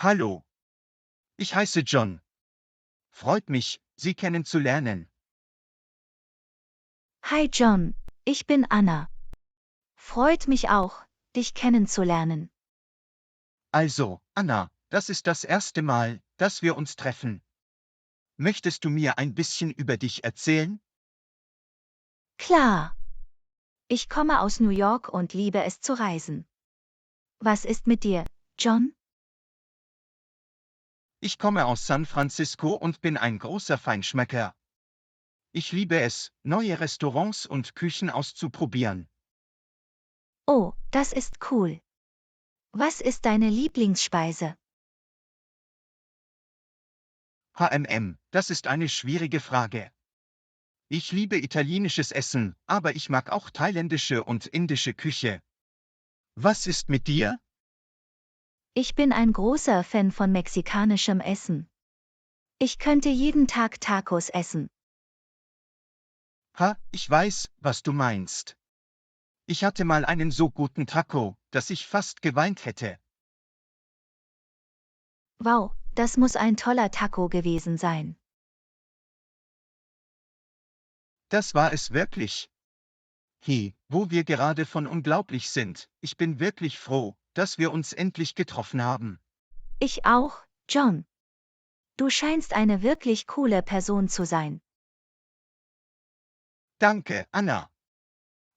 Hallo, ich heiße John. Freut mich, Sie kennenzulernen. Hi John, ich bin Anna. Freut mich auch, dich kennenzulernen. Also, Anna, das ist das erste Mal, dass wir uns treffen. Möchtest du mir ein bisschen über dich erzählen? Klar, ich komme aus New York und liebe es zu reisen. Was ist mit dir, John? Ich komme aus San Francisco und bin ein großer Feinschmecker. Ich liebe es, neue Restaurants und Küchen auszuprobieren. Oh, das ist cool. Was ist deine Lieblingsspeise? Das ist eine schwierige Frage. Ich liebe italienisches Essen, aber ich mag auch thailändische und indische Küche. Was ist mit dir? Ich bin ein großer Fan von mexikanischem Essen. Ich könnte jeden Tag Tacos essen. Ich weiß, was du meinst. Ich hatte mal einen so guten Taco, dass ich fast geweint hätte. Wow, das muss ein toller Taco gewesen sein. Das war es wirklich. Wo wir gerade von unglaublich sind, ich bin wirklich froh, dass wir uns endlich getroffen haben. Ich auch, John. Du scheinst eine wirklich coole Person zu sein. Danke, Anna.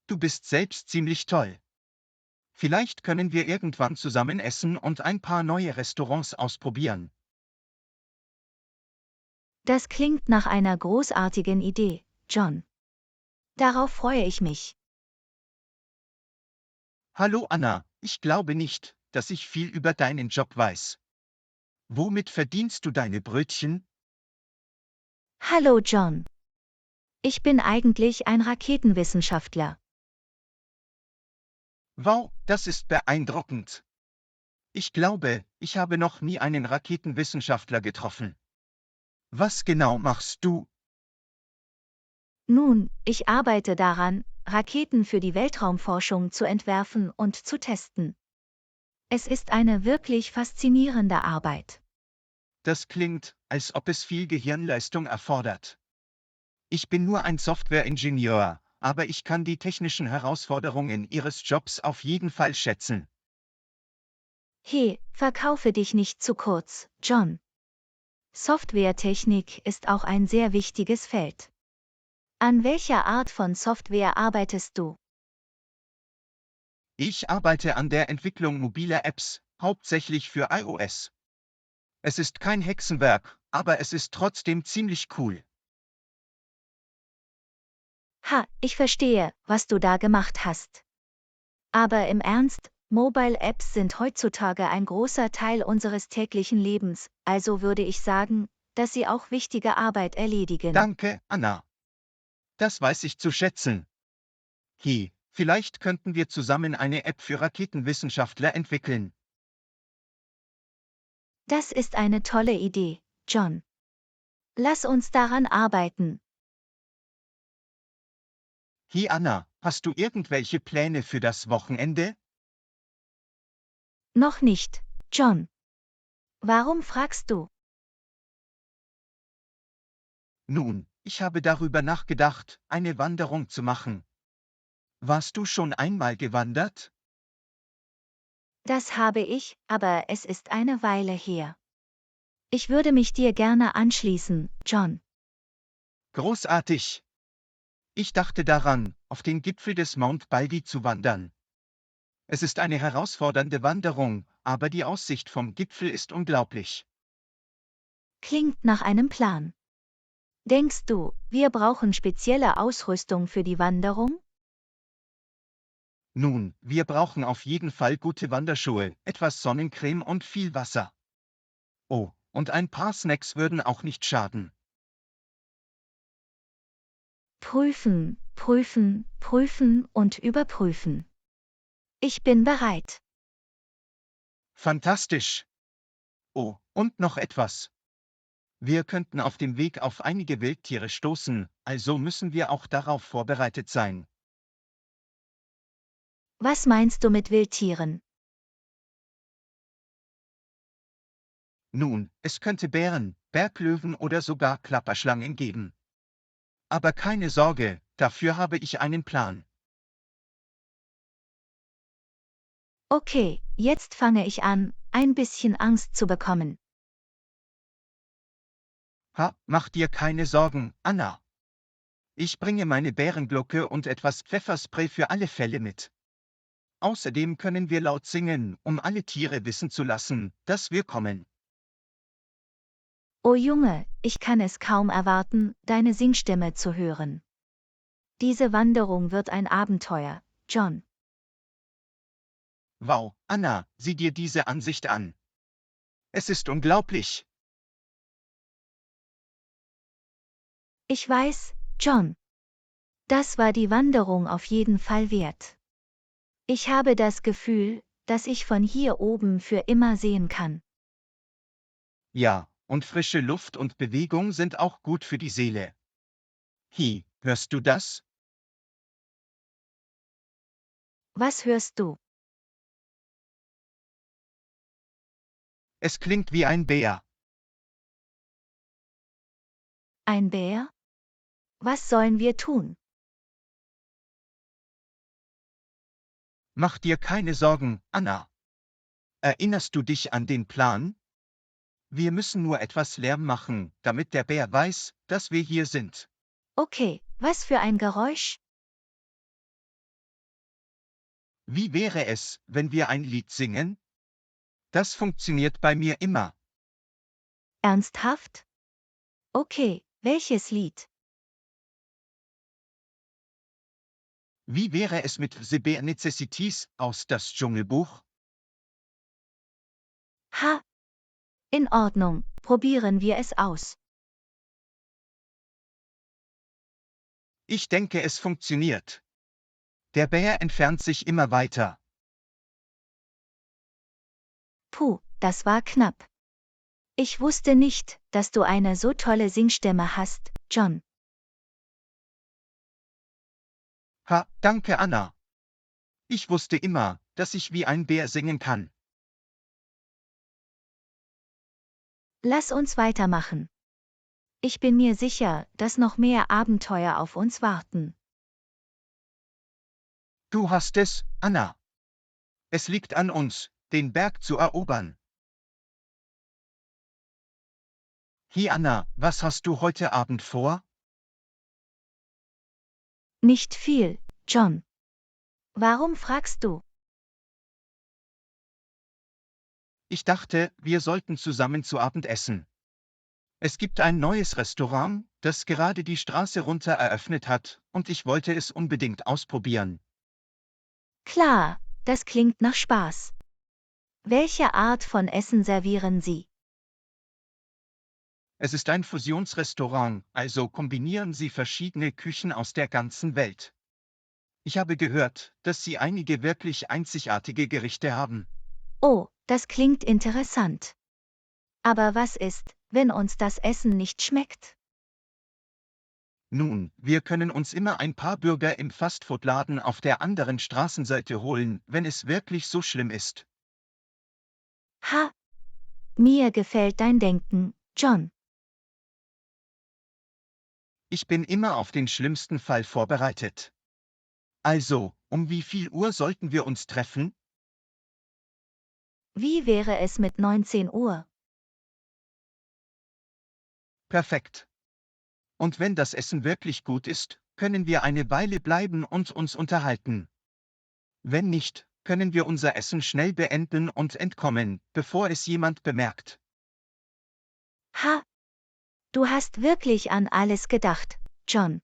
Du bist selbst ziemlich toll. Vielleicht können wir irgendwann zusammen essen und ein paar neue Restaurants ausprobieren. Das klingt nach einer großartigen Idee, John. Darauf freue ich mich. Hallo Anna, ich glaube nicht, dass ich viel über deinen Job weiß. Womit verdienst du deine Brötchen? Hallo John. Ich bin eigentlich ein Raketenwissenschaftler. Wow, das ist beeindruckend. Ich glaube, ich habe noch nie einen Raketenwissenschaftler getroffen. Was genau machst du? Nun, ich arbeite daran, Raketen für die Weltraumforschung zu entwerfen und zu testen. Es ist eine wirklich faszinierende Arbeit. Das klingt, als ob es viel Gehirnleistung erfordert. Ich bin nur ein Softwareingenieur, aber ich kann die technischen Herausforderungen Ihres Jobs auf jeden Fall schätzen. Hey, verkaufe dich nicht zu kurz, John. Softwaretechnik ist auch ein sehr wichtiges Feld. An welcher Art von Software arbeitest du? Ich arbeite an der Entwicklung mobiler Apps, hauptsächlich für iOS. Es ist kein Hexenwerk, aber es ist trotzdem ziemlich cool. Ha, ich verstehe, was du da gemacht hast. Aber im Ernst, Mobile Apps sind heutzutage ein großer Teil unseres täglichen Lebens, also würde ich sagen, dass sie auch wichtige Arbeit erledigen. Danke, Anna. Das weiß ich zu schätzen. Vielleicht könnten wir zusammen eine App für Raketenwissenschaftler entwickeln. Das ist eine tolle Idee, John. Lass uns daran arbeiten. Anna, hast du irgendwelche Pläne für das Wochenende? Noch nicht, John. Warum fragst du? Nun, ich habe darüber nachgedacht, eine Wanderung zu machen. Warst du schon einmal gewandert? Das habe ich, aber es ist eine Weile her. Ich würde mich dir gerne anschließen, John. Großartig. Ich dachte daran, auf den Gipfel des Mount Baldy zu wandern. Es ist eine herausfordernde Wanderung, aber die Aussicht vom Gipfel ist unglaublich. Klingt nach einem Plan. Denkst du, wir brauchen spezielle Ausrüstung für die Wanderung? Nun, wir brauchen auf jeden Fall gute Wanderschuhe, etwas Sonnencreme und viel Wasser. Oh, und ein paar Snacks würden auch nicht schaden. Prüfen, prüfen, prüfen und überprüfen. Ich bin bereit. Fantastisch. Oh, und noch etwas. Wir könnten auf dem Weg auf einige Wildtiere stoßen, also müssen wir auch darauf vorbereitet sein. Was meinst du mit Wildtieren? Nun, es könnte Bären, Berglöwen oder sogar Klapperschlangen geben. Aber keine Sorge, dafür habe ich einen Plan. Okay, jetzt fange ich an, ein bisschen Angst zu bekommen. Ha, mach dir keine Sorgen, Anna. Ich bringe meine Bärenglocke und etwas Pfefferspray für alle Fälle mit. Außerdem können wir laut singen, um alle Tiere wissen zu lassen, dass wir kommen. Oh Junge, ich kann es kaum erwarten, deine Singstimme zu hören. Diese Wanderung wird ein Abenteuer, John. Wow, Anna, sieh dir diese Ansicht an. Es ist unglaublich. Ich weiß, John. Das war die Wanderung auf jeden Fall wert. Ich habe das Gefühl, dass ich von hier oben für immer sehen kann. Ja, und frische Luft und Bewegung sind auch gut für die Seele. Hi, hörst du das? Was hörst du? Es klingt wie ein Bär. Ein Bär? Was sollen wir tun? Mach dir keine Sorgen, Anna. Erinnerst du dich an den Plan? Wir müssen nur etwas Lärm machen, damit der Bär weiß, dass wir hier sind. Okay, was für ein Geräusch? Wie wäre es, wenn wir ein Lied singen? Das funktioniert bei mir immer. Ernsthaft? Okay, welches Lied? Wie wäre es mit The Bare Necessities aus das Dschungelbuch? Ha! In Ordnung, probieren wir es aus. Ich denke, es funktioniert. Der Bär entfernt sich immer weiter. Puh, das war knapp. Ich wusste nicht, dass du eine so tolle Singstimme hast, John. Ha, danke, Anna. Ich wusste immer, dass ich wie ein Bär singen kann. Lass uns weitermachen. Ich bin mir sicher, dass noch mehr Abenteuer auf uns warten. Du hast es, Anna. Es liegt an uns, den Berg zu erobern. Hi, Anna, was hast du heute Abend vor? Nicht viel, John. Warum fragst du? Ich dachte, wir sollten zusammen zu Abend essen. Es gibt ein neues Restaurant, das gerade die Straße runter eröffnet hat, und ich wollte es unbedingt ausprobieren. Klar, das klingt nach Spaß. Welche Art von Essen servieren Sie? Es ist ein Fusionsrestaurant, also kombinieren sie verschiedene Küchen aus der ganzen Welt. Ich habe gehört, dass sie einige wirklich einzigartige Gerichte haben. Oh, das klingt interessant. Aber was ist, wenn uns das Essen nicht schmeckt? Nun, wir können uns immer ein paar Burger im Fastfood-Laden auf der anderen Straßenseite holen, wenn es wirklich so schlimm ist. Ha! Mir gefällt dein Denken, John. Ich bin immer auf den schlimmsten Fall vorbereitet. Also, um wie viel Uhr sollten wir uns treffen? Wie wäre es mit 19 Uhr? Perfekt. Und wenn das Essen wirklich gut ist, können wir eine Weile bleiben und uns unterhalten. Wenn nicht, können wir unser Essen schnell beenden und entkommen, bevor es jemand bemerkt. Ha! Du hast wirklich an alles gedacht, John.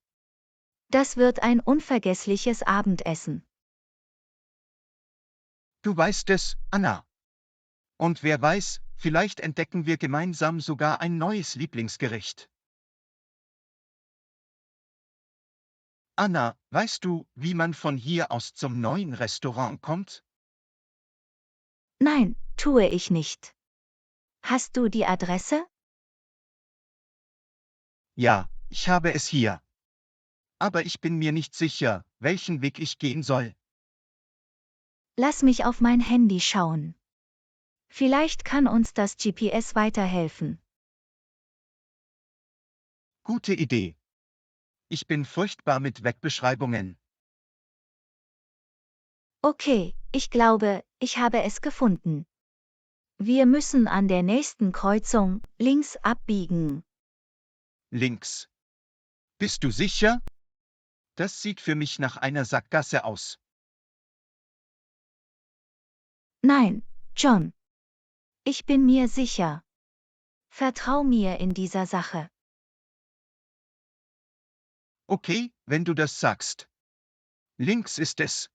Das wird ein unvergessliches Abendessen. Du weißt es, Anna. Und wer weiß, vielleicht entdecken wir gemeinsam sogar ein neues Lieblingsgericht. Anna, weißt du, wie man von hier aus zum neuen Restaurant kommt? Nein, tue ich nicht. Hast du die Adresse? Ja, ich habe es hier. Aber ich bin mir nicht sicher, welchen Weg ich gehen soll. Lass mich auf mein Handy schauen. Vielleicht kann uns das GPS weiterhelfen. Gute Idee. Ich bin furchtbar mit Wegbeschreibungen. Okay, ich glaube, ich habe es gefunden. Wir müssen an der nächsten Kreuzung links abbiegen. Links. Bist du sicher? Das sieht für mich nach einer Sackgasse aus. Nein, John. Ich bin mir sicher. Vertrau mir in dieser Sache. Okay, wenn du das sagst. Links ist es.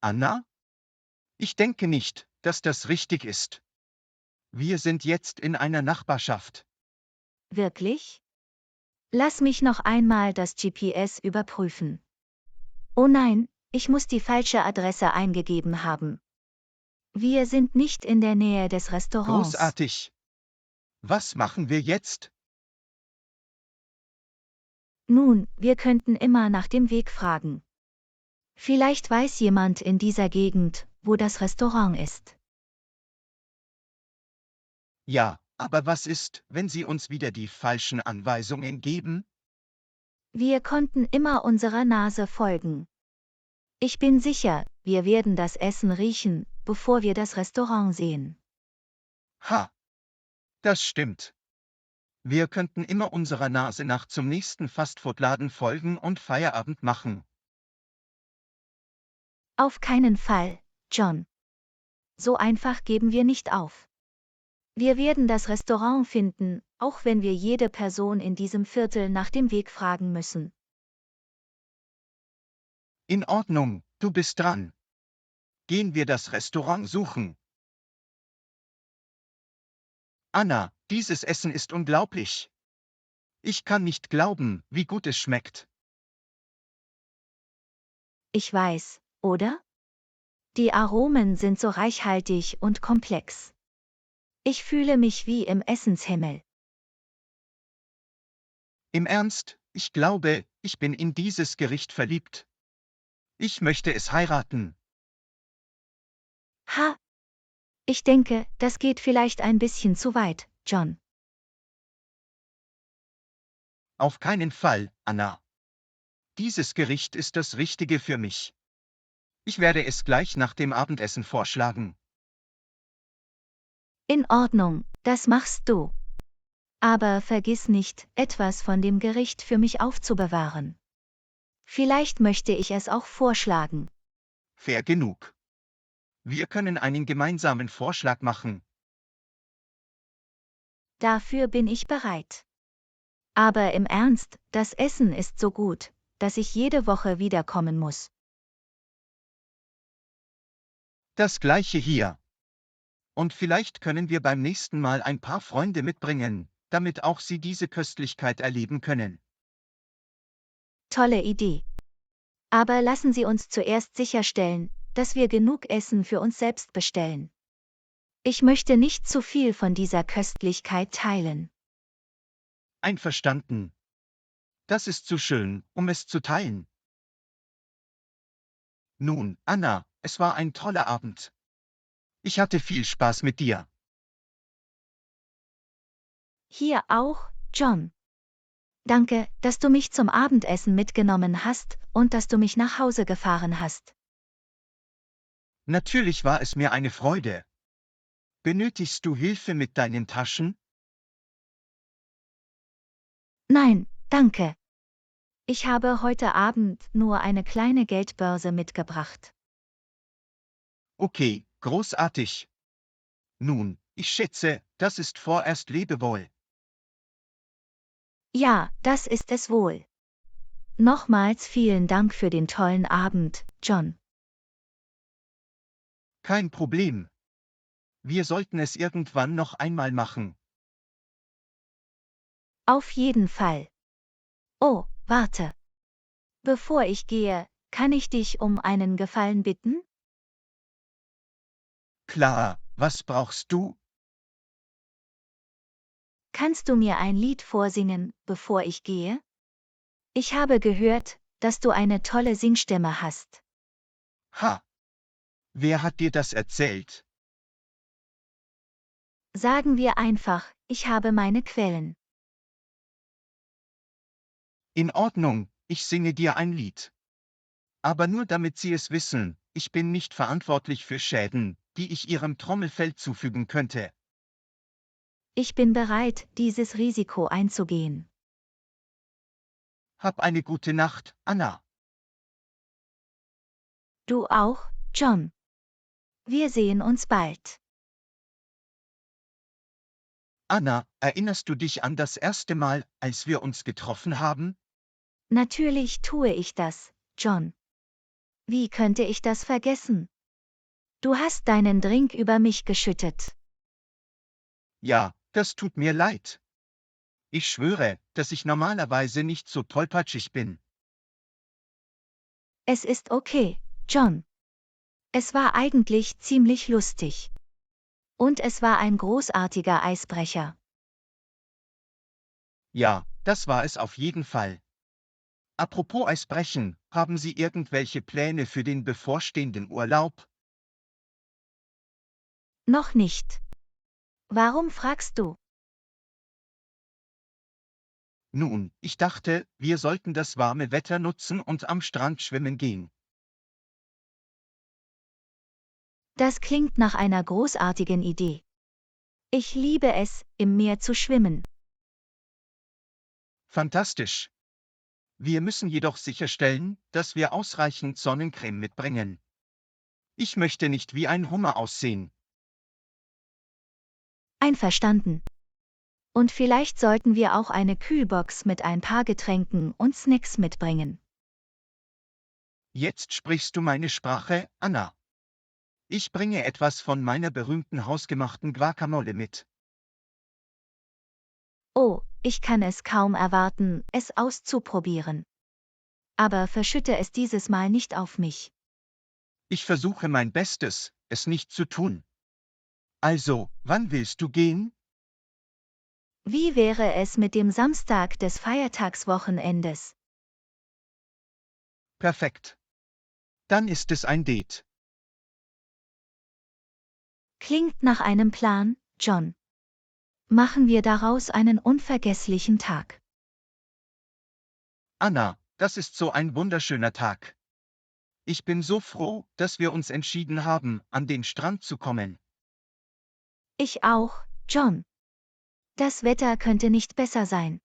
Anna? Ich denke nicht, dass das richtig ist. Wir sind jetzt in einer Nachbarschaft. Wirklich? Lass mich noch einmal das GPS überprüfen. Oh nein, ich muss die falsche Adresse eingegeben haben. Wir sind nicht in der Nähe des Restaurants. Großartig. Was machen wir jetzt? Nun, wir könnten immer nach dem Weg fragen. Vielleicht weiß jemand in dieser Gegend, wo das Restaurant ist. Ja, aber was ist, wenn Sie uns wieder die falschen Anweisungen geben? Wir konnten immer unserer Nase folgen. Ich bin sicher, wir werden das Essen riechen, bevor wir das Restaurant sehen. Ha, das stimmt. Wir könnten immer unserer Nase nach zum nächsten Fastfood-Laden folgen und Feierabend machen. Auf keinen Fall, John. So einfach geben wir nicht auf. Wir werden das Restaurant finden, auch wenn wir jede Person in diesem Viertel nach dem Weg fragen müssen. In Ordnung, du bist dran. Gehen wir das Restaurant suchen. Anna, dieses Essen ist unglaublich. Ich kann nicht glauben, wie gut es schmeckt. Ich weiß, oder? Die Aromen sind so reichhaltig und komplex. Ich fühle mich wie im Essenshimmel. Im Ernst, ich glaube, ich bin in dieses Gericht verliebt. Ich möchte es heiraten. Ha! Ich denke, das geht vielleicht ein bisschen zu weit, John. Auf keinen Fall, Anna. Dieses Gericht ist das Richtige für mich. Ich werde es gleich nach dem Abendessen vorschlagen. In Ordnung, das machst du. Aber vergiss nicht, etwas von dem Gericht für mich aufzubewahren. Vielleicht möchte ich es auch vorschlagen. Fair genug. Wir können einen gemeinsamen Vorschlag machen. Dafür bin ich bereit. Aber im Ernst, das Essen ist so gut, dass ich jede Woche wiederkommen muss. Das gleiche hier. Und vielleicht können wir beim nächsten Mal ein paar Freunde mitbringen, damit auch sie diese Köstlichkeit erleben können. Tolle Idee. Aber lassen Sie uns zuerst sicherstellen, dass wir genug Essen für uns selbst bestellen. Ich möchte nicht zu viel von dieser Köstlichkeit teilen. Einverstanden. Das ist zu schön, um es zu teilen. Nun, Anna, es war ein toller Abend. Ich hatte viel Spaß mit dir. Hier auch, John. Danke, dass du mich zum Abendessen mitgenommen hast und dass du mich nach Hause gefahren hast. Natürlich war es mir eine Freude. Benötigst du Hilfe mit deinen Taschen? Nein, danke. Ich habe heute Abend nur eine kleine Geldbörse mitgebracht. Okay, großartig. Nun, ich schätze, das ist vorerst Lebewohl. Ja, das ist es wohl. Nochmals vielen Dank für den tollen Abend, John. Kein Problem. Wir sollten es irgendwann noch einmal machen. Auf jeden Fall. Oh, warte. Bevor ich gehe, kann ich dich um einen Gefallen bitten? Klar, was brauchst du? Kannst du mir ein Lied vorsingen, bevor ich gehe? Ich habe gehört, dass du eine tolle Singstimme hast. Ha! Wer hat dir das erzählt? Sagen wir einfach, ich habe meine Quellen. In Ordnung, ich singe dir ein Lied. Aber nur damit Sie es wissen, ich bin nicht verantwortlich für Schäden, die ich Ihrem Trommelfell zufügen könnte. Ich bin bereit, dieses Risiko einzugehen. Hab eine gute Nacht, Anna. Du auch, John. Wir sehen uns bald. Anna, erinnerst du dich an das erste Mal, als wir uns getroffen haben? Natürlich tue ich das, John. Wie könnte ich das vergessen? Du hast deinen Drink über mich geschüttet. Ja, das tut mir leid. Ich schwöre, dass ich normalerweise nicht so tollpatschig bin. Es ist okay, John. Es war eigentlich ziemlich lustig. Und es war ein großartiger Eisbrecher. Ja, das war es auf jeden Fall. Apropos Eisbrechen, haben Sie irgendwelche Pläne für den bevorstehenden Urlaub? Noch nicht. Warum fragst du? Nun, ich dachte, wir sollten das warme Wetter nutzen und am Strand schwimmen gehen. Das klingt nach einer großartigen Idee. Ich liebe es, im Meer zu schwimmen. Fantastisch. Wir müssen jedoch sicherstellen, dass wir ausreichend Sonnencreme mitbringen. Ich möchte nicht wie ein Hummer aussehen. Einverstanden. Und vielleicht sollten wir auch eine Kühlbox mit ein paar Getränken und Snacks mitbringen. Jetzt sprichst du meine Sprache, Anna. Ich bringe etwas von meiner berühmten hausgemachten Guacamole mit. Oh, ich kann es kaum erwarten, es auszuprobieren. Aber verschütte es dieses Mal nicht auf mich. Ich versuche mein Bestes, es nicht zu tun. Also, wann willst du gehen? Wie wäre es mit dem Samstag des Feiertagswochenendes? Perfekt. Dann ist es ein Date. Klingt nach einem Plan, John. Machen wir daraus einen unvergesslichen Tag. Anna, das ist so ein wunderschöner Tag. Ich bin so froh, dass wir uns entschieden haben, an den Strand zu kommen. Ich auch, John. Das Wetter könnte nicht besser sein.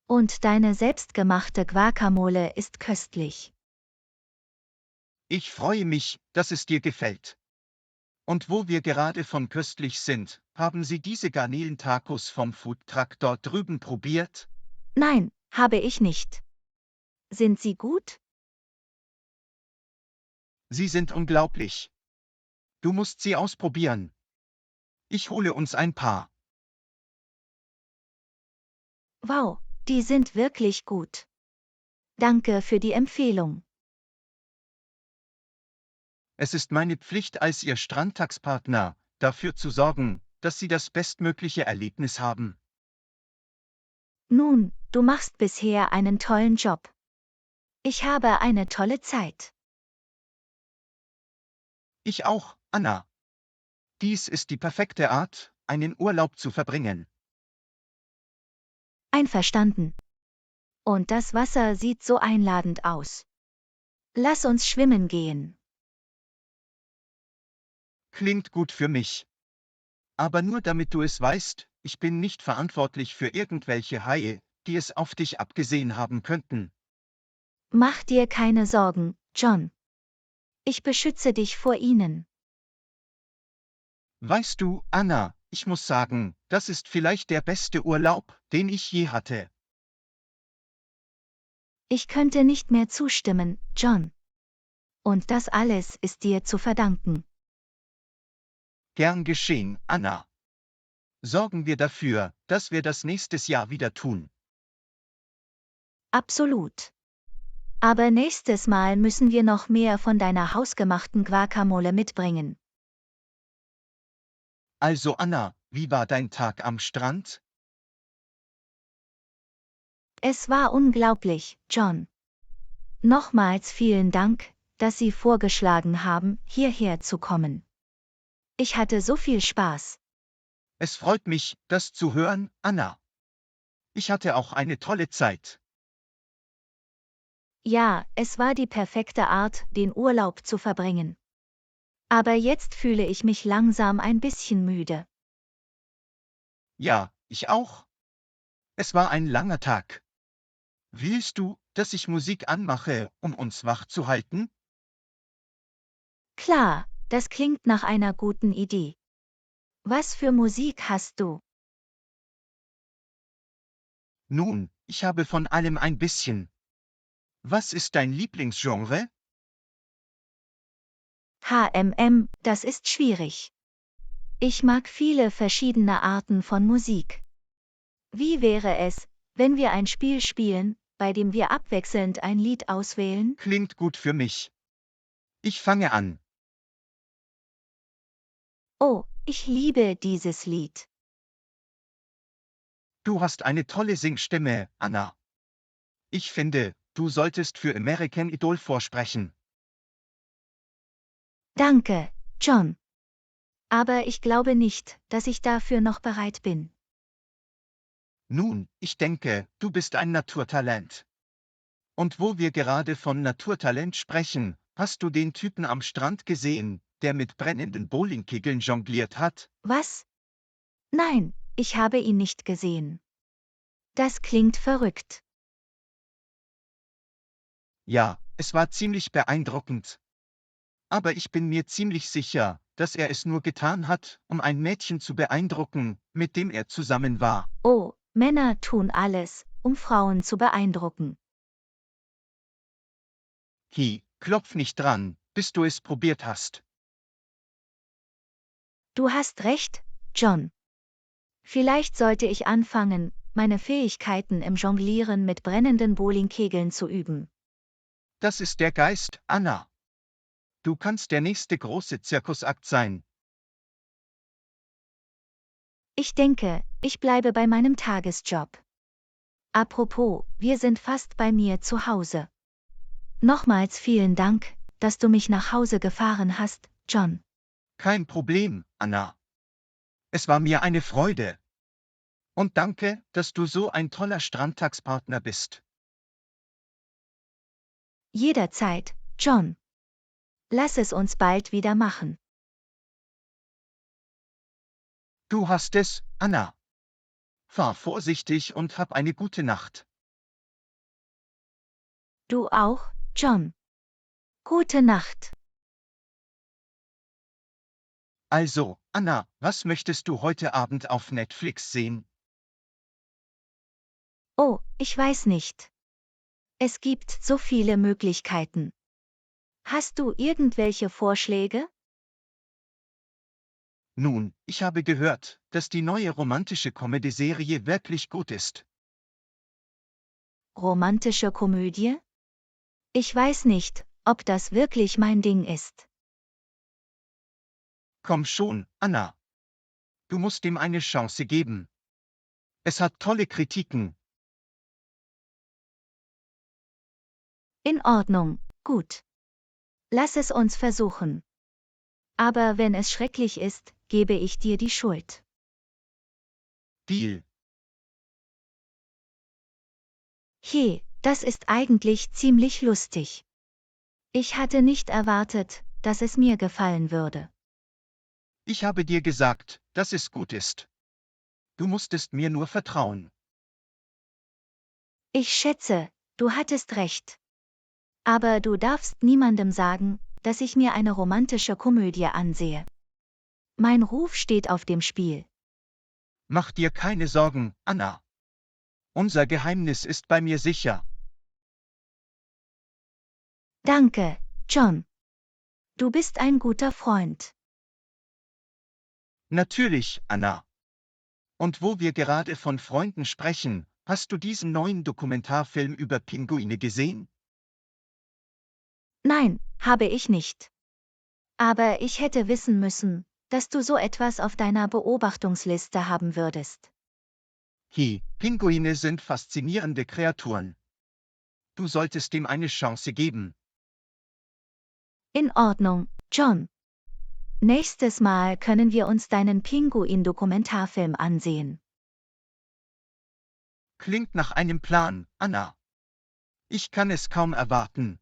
Und deine selbstgemachte Guacamole ist köstlich. Ich freue mich, dass es dir gefällt. Und wo wir gerade von köstlich sind, haben Sie diese Garnelen-Tacos vom Foodtruck dort drüben probiert? Nein, habe ich nicht. Sind sie gut? Sie sind unglaublich. Du musst sie ausprobieren. Ich hole uns ein paar. Wow, die sind wirklich gut. Danke für die Empfehlung. Es ist meine Pflicht als Ihr Strandtagspartner, dafür zu sorgen, dass Sie das bestmögliche Erlebnis haben. Nun, du machst bisher einen tollen Job. Ich habe eine tolle Zeit. Ich auch, Anna. Dies ist die perfekte Art, einen Urlaub zu verbringen. Einverstanden. Und das Wasser sieht so einladend aus. Lass uns schwimmen gehen. Klingt gut für mich. Aber nur damit du es weißt, ich bin nicht verantwortlich für irgendwelche Haie, die es auf dich abgesehen haben könnten. Mach dir keine Sorgen, John. Ich beschütze dich vor ihnen. Weißt du, Anna, ich muss sagen, das ist vielleicht der beste Urlaub, den ich je hatte. Ich könnte nicht mehr zustimmen, John. Und das alles ist dir zu verdanken. Gern geschehen, Anna. Sorgen wir dafür, dass wir das nächstes Jahr wieder tun. Absolut. Aber nächstes Mal müssen wir noch mehr von deiner hausgemachten Guacamole mitbringen. Also Anna, wie war dein Tag am Strand? Es war unglaublich, John. Nochmals vielen Dank, dass Sie vorgeschlagen haben, hierher zu kommen. Ich hatte so viel Spaß. Es freut mich, das zu hören, Anna. Ich hatte auch eine tolle Zeit. Ja, es war die perfekte Art, den Urlaub zu verbringen. Aber jetzt fühle ich mich langsam ein bisschen müde. Ja, ich auch. Es war ein langer Tag. Willst du, dass ich Musik anmache, um uns wach zu halten? Klar, das klingt nach einer guten Idee. Was für Musik hast du? Nun, ich habe von allem ein bisschen. Was ist dein Lieblingsgenre? Das ist schwierig. Ich mag viele verschiedene Arten von Musik. Wie wäre es, wenn wir ein Spiel spielen, bei dem wir abwechselnd ein Lied auswählen? Klingt gut für mich. Ich fange an. Oh, ich liebe dieses Lied. Du hast eine tolle Singstimme, Anna. Ich finde, du solltest für American Idol vorsprechen. Danke, John. Aber ich glaube nicht, dass ich dafür noch bereit bin. Nun, ich denke, du bist ein Naturtalent. Und wo wir gerade von Naturtalent sprechen, hast du den Typen am Strand gesehen, der mit brennenden Bowlingkegeln jongliert hat? Was? Nein, ich habe ihn nicht gesehen. Das klingt verrückt. Ja, es war ziemlich beeindruckend. Aber ich bin mir ziemlich sicher, dass er es nur getan hat, um ein Mädchen zu beeindrucken, mit dem er zusammen war. Oh, Männer tun alles, um Frauen zu beeindrucken. Klopf nicht dran, bis du es probiert hast. Du hast recht, John. Vielleicht sollte ich anfangen, meine Fähigkeiten im Jonglieren mit brennenden Bowlingkegeln zu üben. Das ist der Geist, Anna. Du kannst der nächste große Zirkusakt sein. Ich denke, ich bleibe bei meinem Tagesjob. Apropos, wir sind fast bei mir zu Hause. Nochmals vielen Dank, dass du mich nach Hause gefahren hast, John. Kein Problem, Anna. Es war mir eine Freude. Und danke, dass du so ein toller Strandtagspartner bist. Jederzeit, John. Lass es uns bald wieder machen. Du hast es, Anna. Fahr vorsichtig und hab eine gute Nacht. Du auch, John. Gute Nacht. Also, Anna, was möchtest du heute Abend auf Netflix sehen? Oh, ich weiß nicht. Es gibt so viele Möglichkeiten. Hast du irgendwelche Vorschläge? Nun, ich habe gehört, dass die neue romantische Comedy-Serie wirklich gut ist. Romantische Komödie? Ich weiß nicht, ob das wirklich mein Ding ist. Komm schon, Anna. Du musst ihm eine Chance geben. Es hat tolle Kritiken. In Ordnung, gut. Lass es uns versuchen. Aber wenn es schrecklich ist, gebe ich dir die Schuld. Deal. Hey, das ist eigentlich ziemlich lustig. Ich hatte nicht erwartet, dass es mir gefallen würde. Ich habe dir gesagt, dass es gut ist. Du musstest mir nur vertrauen. Ich schätze, du hattest recht. Aber du darfst niemandem sagen, dass ich mir eine romantische Komödie ansehe. Mein Ruf steht auf dem Spiel. Mach dir keine Sorgen, Anna. Unser Geheimnis ist bei mir sicher. Danke, John. Du bist ein guter Freund. Natürlich, Anna. Und wo wir gerade von Freunden sprechen, hast du diesen neuen Dokumentarfilm über Pinguine gesehen? Nein, habe ich nicht. Aber ich hätte wissen müssen, dass du so etwas auf deiner Beobachtungsliste haben würdest. Pinguine sind faszinierende Kreaturen. Du solltest ihm eine Chance geben. In Ordnung, John. Nächstes Mal können wir uns deinen Pinguin-Dokumentarfilm ansehen. Klingt nach einem Plan, Anna. Ich kann es kaum erwarten.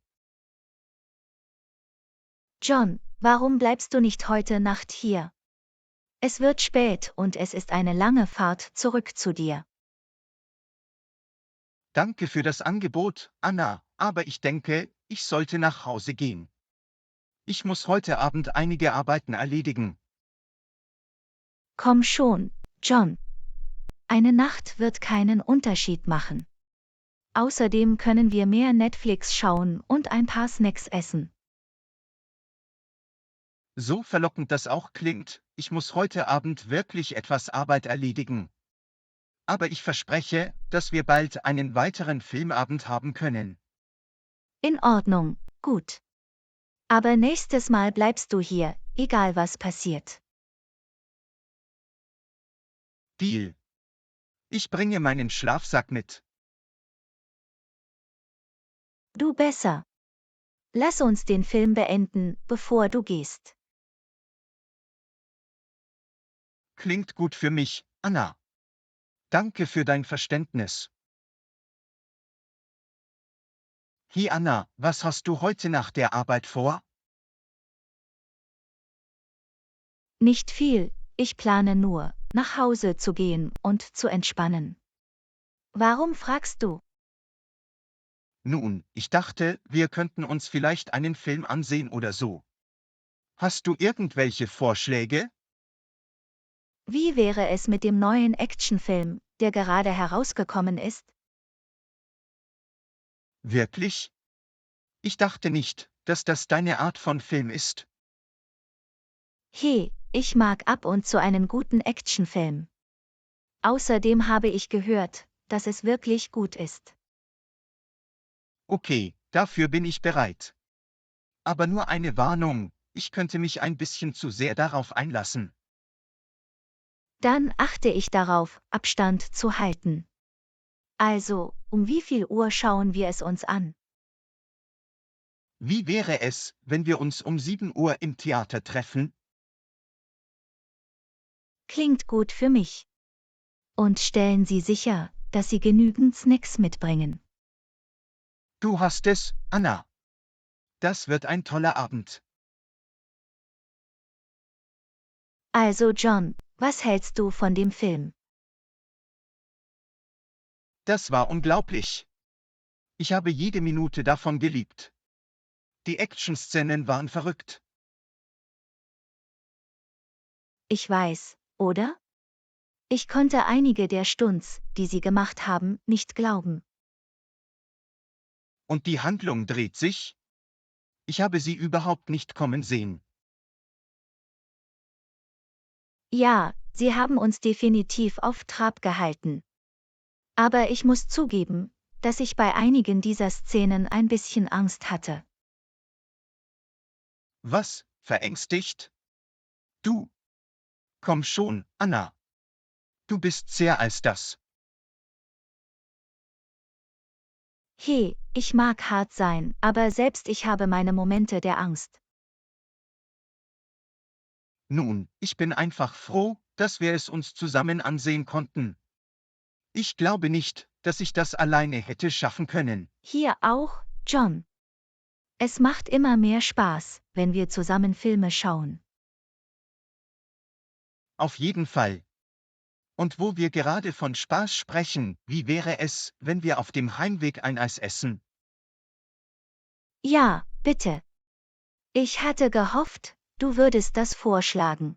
John, warum bleibst du nicht heute Nacht hier? Es wird spät und es ist eine lange Fahrt zurück zu dir. Danke für das Angebot, Anna, aber ich denke, ich sollte nach Hause gehen. Ich muss heute Abend einige Arbeiten erledigen. Komm schon, John. Eine Nacht wird keinen Unterschied machen. Außerdem können wir mehr Netflix schauen und ein paar Snacks essen. So verlockend das auch klingt, ich muss heute Abend wirklich etwas Arbeit erledigen. Aber ich verspreche, dass wir bald einen weiteren Filmabend haben können. In Ordnung, gut. Aber nächstes Mal bleibst du hier, egal was passiert. Deal. Ich bringe meinen Schlafsack mit. Du besser. Lass uns den Film beenden, bevor du gehst. Klingt gut für mich, Anna. Danke für dein Verständnis. Hey Anna, was hast du heute nach der Arbeit vor? Nicht viel, ich plane nur, nach Hause zu gehen und zu entspannen. Warum fragst du? Nun, ich dachte, wir könnten uns vielleicht einen Film ansehen oder so. Hast du irgendwelche Vorschläge? Wie wäre es mit dem neuen Actionfilm, der gerade herausgekommen ist? Wirklich? Ich dachte nicht, dass das deine Art von Film ist. Hey, ich mag ab und zu einen guten Actionfilm. Außerdem habe ich gehört, dass es wirklich gut ist. Okay, dafür bin ich bereit. Aber nur eine Warnung, ich könnte mich ein bisschen zu sehr darauf einlassen. Dann achte ich darauf, Abstand zu halten. Also, um wie viel Uhr schauen wir es uns an? Wie wäre es, wenn wir uns um 7 Uhr im Theater treffen? Klingt gut für mich. Und stellen Sie sicher, dass Sie genügend Snacks mitbringen. Du hast es, Anna. Das wird ein toller Abend. Also John, was hältst du von dem Film? Das war unglaublich. Ich habe jede Minute davon geliebt. Die Actionszenen waren verrückt. Ich weiß, oder? Ich konnte einige der Stunts, die Sie gemacht haben, nicht glauben. Und die Handlung dreht sich? Ich habe sie überhaupt nicht kommen sehen. Ja, Sie haben uns definitiv auf Trab gehalten. Aber ich muss zugeben, dass ich bei einigen dieser Szenen ein bisschen Angst hatte. Was, verängstigt? Du? Komm schon, Anna. Du bist sehr als das. Hey, ich mag hart sein, aber selbst ich habe meine Momente der Angst. Nun, ich bin einfach froh, dass wir es uns zusammen ansehen konnten. Ich glaube nicht, dass ich das alleine hätte schaffen können. Hier auch, John. Es macht immer mehr Spaß, wenn wir zusammen Filme schauen. Auf jeden Fall. Und wo wir gerade von Spaß sprechen, wie wäre es, wenn wir auf dem Heimweg ein Eis essen? Ja, bitte. Ich hatte gehofft, du würdest das vorschlagen.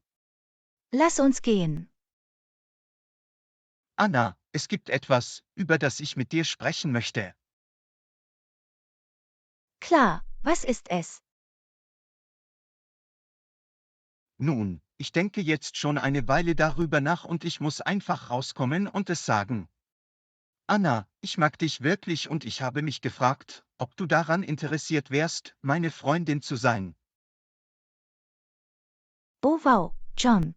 Lass uns gehen. Anna, es gibt etwas, über das ich mit dir sprechen möchte. Klar, was ist es? Nun, ich denke jetzt schon eine Weile darüber nach und ich muss einfach rauskommen und es sagen. Anna, ich mag dich wirklich und ich habe mich gefragt, ob du daran interessiert wärst, meine Freundin zu sein. Oh wow, John.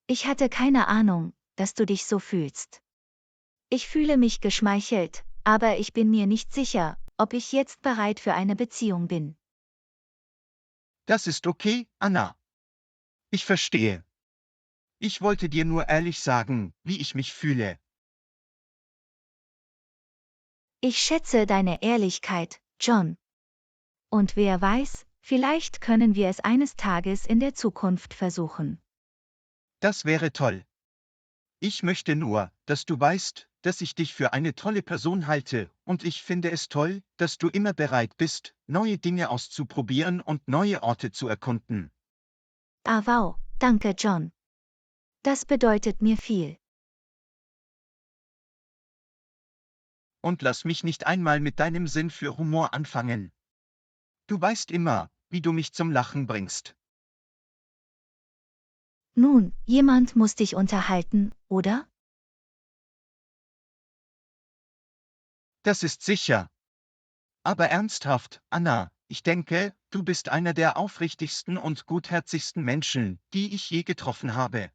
Ich hatte keine Ahnung, dass du dich so fühlst. Ich fühle mich geschmeichelt, aber ich bin mir nicht sicher, ob ich jetzt bereit für eine Beziehung bin. Das ist okay, Anna. Ich verstehe. Ich wollte dir nur ehrlich sagen, wie ich mich fühle. Ich schätze deine Ehrlichkeit, John. Und wer weiß, vielleicht können wir es eines Tages in der Zukunft versuchen. Das wäre toll. Ich möchte nur, dass du weißt, dass ich dich für eine tolle Person halte, und ich finde es toll, dass du immer bereit bist, neue Dinge auszuprobieren und neue Orte zu erkunden. Ah wow, danke John. Das bedeutet mir viel. Und lass mich nicht einmal mit deinem Sinn für Humor anfangen. Du weißt immer, wie du mich zum Lachen bringst. Nun, jemand muss dich unterhalten, oder? Das ist sicher. Aber ernsthaft, Anna, ich denke, du bist einer der aufrichtigsten und gutherzigsten Menschen, die ich je getroffen habe.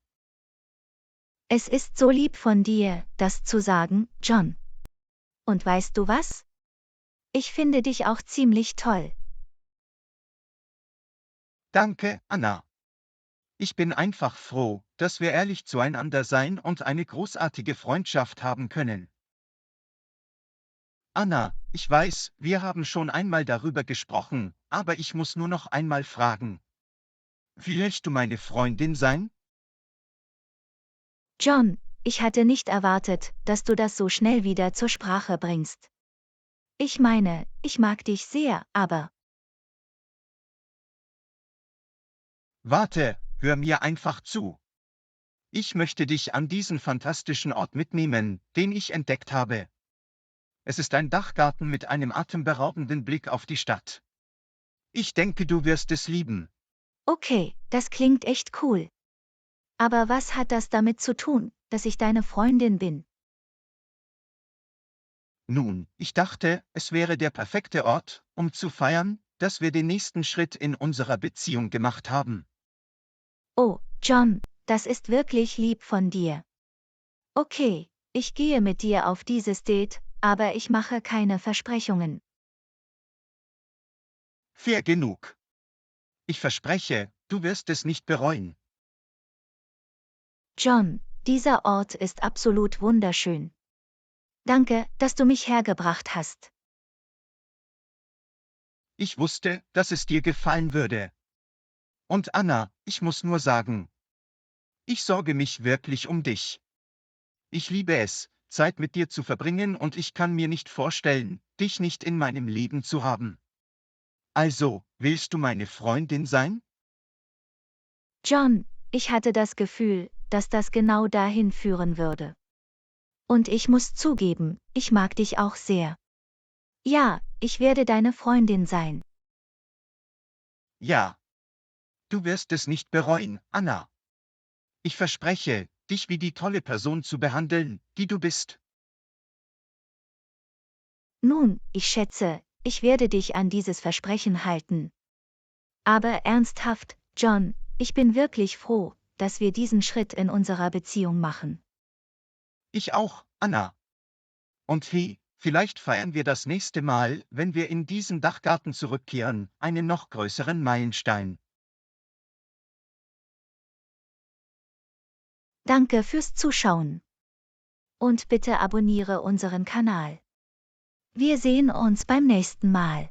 Es ist so lieb von dir, das zu sagen, John. Und weißt du was? Ich finde dich auch ziemlich toll. Danke, Anna. Ich bin einfach froh, dass wir ehrlich zueinander sein und eine großartige Freundschaft haben können. Anna, ich weiß, wir haben schon einmal darüber gesprochen, aber ich muss nur noch einmal fragen. Willst du meine Freundin sein? John, ich hatte nicht erwartet, dass du das so schnell wieder zur Sprache bringst. Ich meine, ich mag dich sehr, aber Warte, hör mir einfach zu. Ich möchte dich an diesen fantastischen Ort mitnehmen, den ich entdeckt habe. Es ist ein Dachgarten mit einem atemberaubenden Blick auf die Stadt. Ich denke, du wirst es lieben. okay, das klingt echt cool. Aber was hat das damit zu tun, dass ich deine Freundin bin? Nun, ich dachte, es wäre der perfekte Ort, um zu feiern, dass wir den nächsten Schritt in unserer Beziehung gemacht haben. Oh, John, das ist wirklich lieb von dir. Okay, ich gehe mit dir auf dieses Date, aber ich mache keine Versprechungen. Fair genug. Ich verspreche, du wirst es nicht bereuen. John, dieser Ort ist absolut wunderschön. Danke, dass du mich hergebracht hast. Ich wusste, dass es dir gefallen würde. Und Anna, ich muss nur sagen, ich sorge mich wirklich um dich. Ich liebe es, Zeit mit dir zu verbringen, und ich kann mir nicht vorstellen, dich nicht in meinem Leben zu haben. Also, willst du meine Freundin sein? John, ich hatte das Gefühl, dass das genau dahin führen würde. Und ich muss zugeben, ich mag dich auch sehr. Ja, ich werde deine Freundin sein. Ja. Du wirst es nicht bereuen, Anna. Ich verspreche, dich wie die tolle Person zu behandeln, die du bist. Nun, ich schätze, ich werde dich an dieses Versprechen halten. Aber ernsthaft, John, ich bin wirklich froh, dass wir diesen Schritt in unserer Beziehung machen. Ich auch, Anna. Und hey, vielleicht feiern wir das nächste Mal, wenn wir in diesen Dachgarten zurückkehren, einen noch größeren Meilenstein. Danke fürs Zuschauen. Und bitte abonniere unseren Kanal. Wir sehen uns beim nächsten Mal.